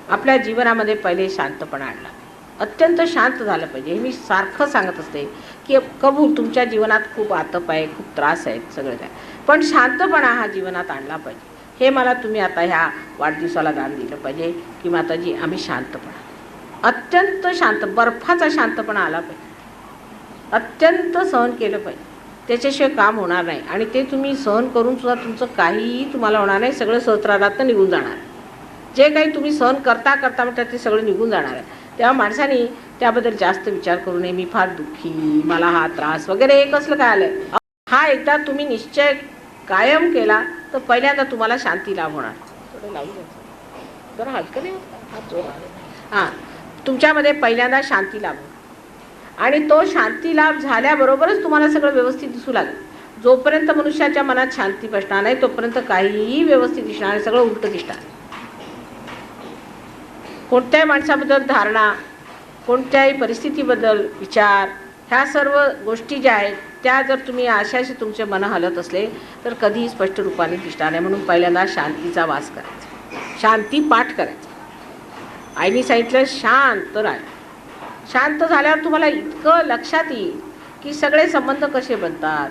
आपल्या जीवनामध्ये पहिले शांतपणा आणला, अत्यंत शांत झालं पाहिजे. हे मी सारखं सांगत असते की कबूल तुमच्या जीवनात खूप आतप आहे, खूप त्रास आहेत, सगळं काय, पण शांतपणा हा जीवनात आणला पाहिजे. हे मला तुम्ही आता ह्या वाढदिवसाला दान दिलं पाहिजे की माताजी आम्ही शांतपणा, अत्यंत शांत, बर्फाचा शांतपणा आला पाहिजे, अत्यंत सहन केलं पाहिजे. त्याच्याशिवाय काम होणार नाही. आणि ते तुम्ही सहन करून सुद्धा तुमचं काहीही तुम्हाला होणार नाही, सगळं सहस्रारात निघून जाणार. जे काही तुम्ही सहन करता करता म्हणतात ते सगळं निघून जाणार आहे. तेव्हा माणसाने त्याबद्दल जास्त विचार करू नये, मी फार दुःखी, मला हा त्रास वगैरे हे कसलं काय आलं आहे. हा एकदा तुम्ही निश्चय कायम केला तर पहिल्यांदा तुम्हाला शांती लाभ होणार. थोडं लावून द्यायचं जरा, हलकं नाही हात जोर. हां, तुमच्यामध्ये पहिल्यांदा शांती लाभ होणार आणि तो शांती लाभ झाल्याबरोबरच तुम्हाला सगळं व्यवस्थित दिसू लागेल. जोपर्यंत मनुष्याच्या मनात शांती बसणार नाही तोपर्यंत काहीही व्यवस्थित दिसणार नाही, सगळं उलटं दिसणार. कोणत्याही माणसाबद्दल धारणा, कोणत्याही परिस्थितीबद्दल विचार, ह्या सर्व गोष्टी ज्या आहेत त्या जर तुम्ही अशाशी तुमचे मन हलत असले तर कधीही स्पष्ट रूपाने दिसणार नाही. म्हणून पहिल्यांदा शांतीचा वास करायचा, शांती पाठ करायचा. आईने सांगितलं शांत राहा. शांत झाल्यावर तुम्हाला इतकं लक्षात येईल की सगळे संबंध कसे बनतात,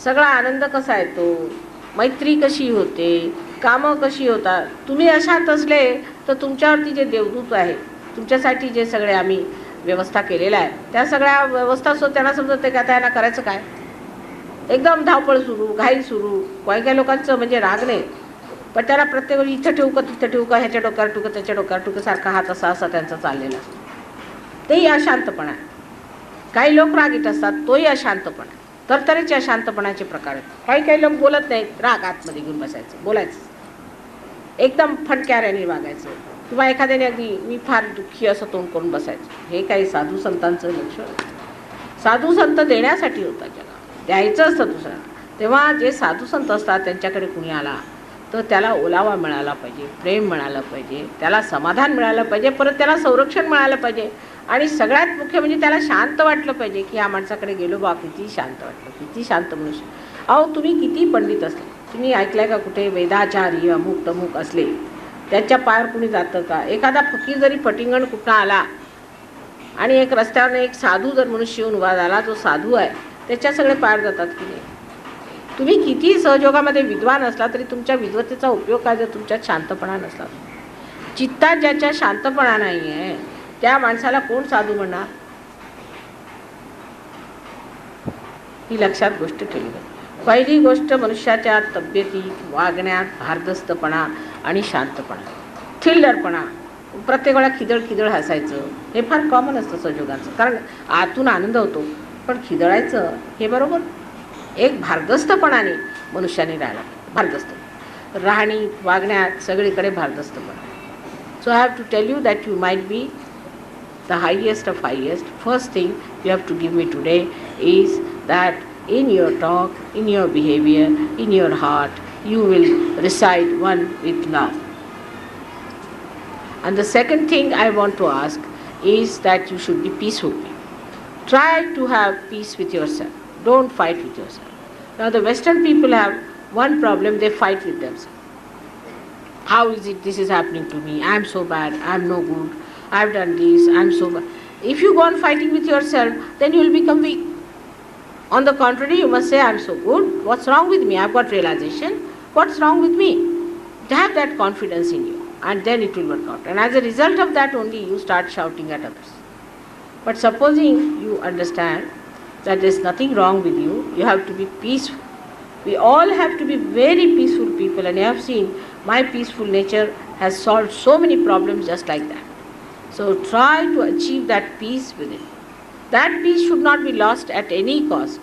सगळा आनंद कसा येतो, मैत्री कशी होते, कामं कशी होतात. तुम्ही अशात असले तर तुमच्यावरती जे देवदूत आहे, तुमच्यासाठी जे सगळे आम्ही व्यवस्था केलेल्या आहे त्या सगळ्या व्यवस्था सुद्धा त्यांना समजत नाही का त्यांना करायचं काय. एकदम धावपळ सुरू, घाई सुरू. काही काही लोकांचं म्हणजे राग नाही, पण त्याला प्रत्येक वेळी इथं ठेवू का तिथं ठेवू का, ह्याच्या डोक्यावर ठेवू का त्याच्या डोक्यावर ठेवू का, सारखा हात असा असा त्यांचा चाललेला असतो. तेही अशांतपणा आहे. काही लोक रागीट असतात, तोही अशांतपणा. तरतरीचे अशांतपणाचे प्रकार आहेत. काही काही लोक बोलत नाहीत, राग आतमध्ये घेऊन बसायचं, बोलायचं, एकदम फटक्याऱ्याने वागायचं, किंवा एखाद्याने अगदी मी फार दुःखी असं तोंड करून बसायचं. हे काही साधू संतांचं लक्षण. साधू संत देण्यासाठी होता जगात, द्यायचं असतं दुसऱ्या. तेव्हा जे साधू संत असतात त्यांच्याकडे कुणी आला तर त्याला ओलावा मिळाला पाहिजे, प्रेम मिळालं पाहिजे, त्याला समाधान मिळालं पाहिजे, परत त्याला संरक्षण मिळालं पाहिजे. आणि सगळ्यात मुख्य म्हणजे त्याला शांत वाटलं पाहिजे की या माणसाकडे गेलो बा किती शांत वाटलं, किती शांत मनुष्य. अहो तुम्ही किती पंडित असले, तुम्ही ऐकलंय का कुठे वेदाचारी अमुक तमुक असले त्याच्या पायावर कुणी जातं का. एखादा फकीर जरी फटिंगण कुठं आला आणि एक रस्त्यावर एक साधू जर मनुष्य येऊन उभा झाला, जो साधू आहे त्याच्या सगळे पायावर जातात की नाही. तुम्ही किती सहयोगामध्ये विद्वान असला तरी तुमच्या विद्वत्तेचा उपयोग काय जर तुमच्यात शांतपणा नसला. चित्तात ज्याच्या शांतपणा नाही आहे त्या माणसाला कोण साधू म्हणणार. ही लक्षात गोष्ट ठेवली पाहिजे. पहिली गोष्ट मनुष्याच्या तब्येतीत, वागण्यात भारदस्तपणा आणि शांतपणा, थिल्लरपणा. प्रत्येक वेळा खिदळ खिदळ हसायचं हे फार कॉमन असतं संजोगांचं, कारण आतून आनंद होतो, पण खिदळायचं हे बरोबर. एक भारदस्तपणाने मनुष्याने राहायला, भारदस्त राहणी वागण्यात सगळीकडे भारदस्तपणा. So I have to tell you that you might be the highest of highest. First thing you have to give me today is that in your talk, in your behavior, in your heart, you will recite one with love. And the second thing I want to ask is that you should be peaceful. Try to have peace with yourself. Don't fight with yourself. Now the Western people have one problem, they fight with themselves. How is it this is happening to me? I am so bad, I am no good, I've done this, I'm so bad. If you go on fighting with yourself, then you will become weak. On the contrary, you must say, I'm so good, what's wrong with me? I've got realization, what's wrong with me? Have that confidence in you, and then it will work out. And as a result of that only, you start shouting at others. But supposing you understand that there's nothing wrong with you, you have to be peaceful. We all have to be very peaceful people, and you have seen my peaceful nature has solved so many problems just like that. So try to achieve that peace within. That peace should not be lost at any cost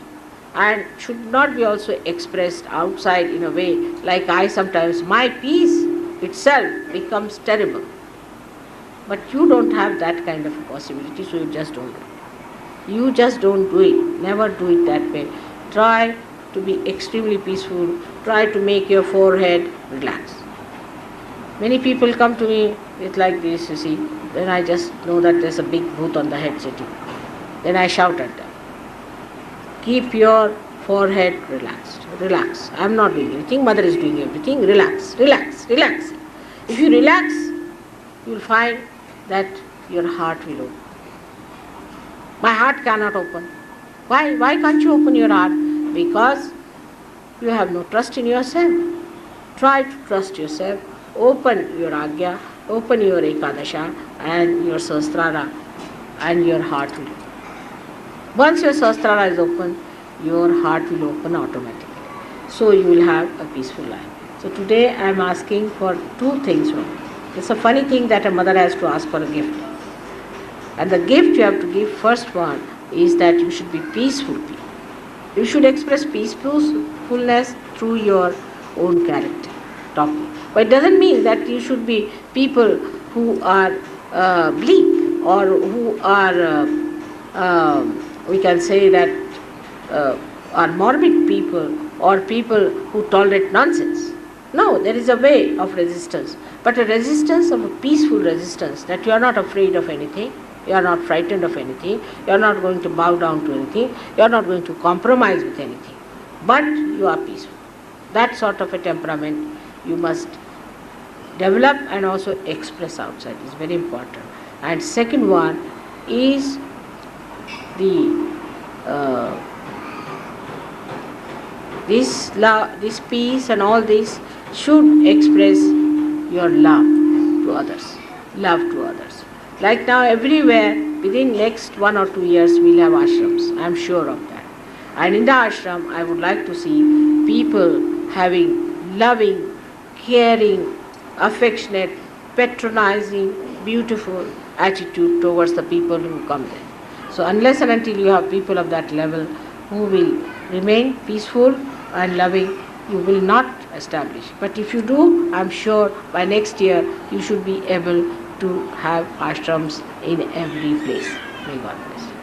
and should not be also expressed outside in a way like I sometimes, my peace itself becomes terrible. But you don't have that kind of a possibility, so you just don't do it. You just don't do it. Never do it that way. Try to be extremely peaceful. Try to make your forehead relax. Many people come to me with like this, you see. Then I just know that there's a big bhoot on the head sitting. Then I shout at them, keep your forehead relaxed. Relax. I'm not doing anything. Mother is doing everything. Relax, relax, relax. If you relax, you will find that your heart will open. My heart cannot open. Why? Why can't you open your heart? Because you have no trust in yourself. Try to trust yourself. Open your Agya, open your Ekadasha and your Sahasrara, and your heart will open. Once your Sahasrara is open, your heart will open automatically. So you will have a peaceful life. So today I am asking for two things from you. It's a funny thing that a mother has to ask for a gift. And the gift you have to give, first one, is that you should be peaceful people. You should express peacefulness through your own character, talking. But it doesn't mean that you should be people who are bleak or who are, we can say that, are morbid people or people who tolerate nonsense. No, there is a way of resistance, but a resistance of a peaceful resistance, that you are not afraid of anything, you are not frightened of anything, you are not going to bow down to anything, you are not going to compromise with anything, but you are peaceful. That sort of a temperament you must develop and also express outside is very important. And second one is the this love, this peace and all this should express your love to others. Love to others. Like now everywhere, within next 1 or 2 years, we'll have ashrams. I am sure of that. And in the ashram, I would like to see people having loving, caring, affectionate, patronizing, beautiful attitude towards the people who come there. So unless and until you have people of that level who will remain peaceful and loving, you will not establish. But if you do, I am sure by next year you should be able to have ashrams in every place. May God bless you.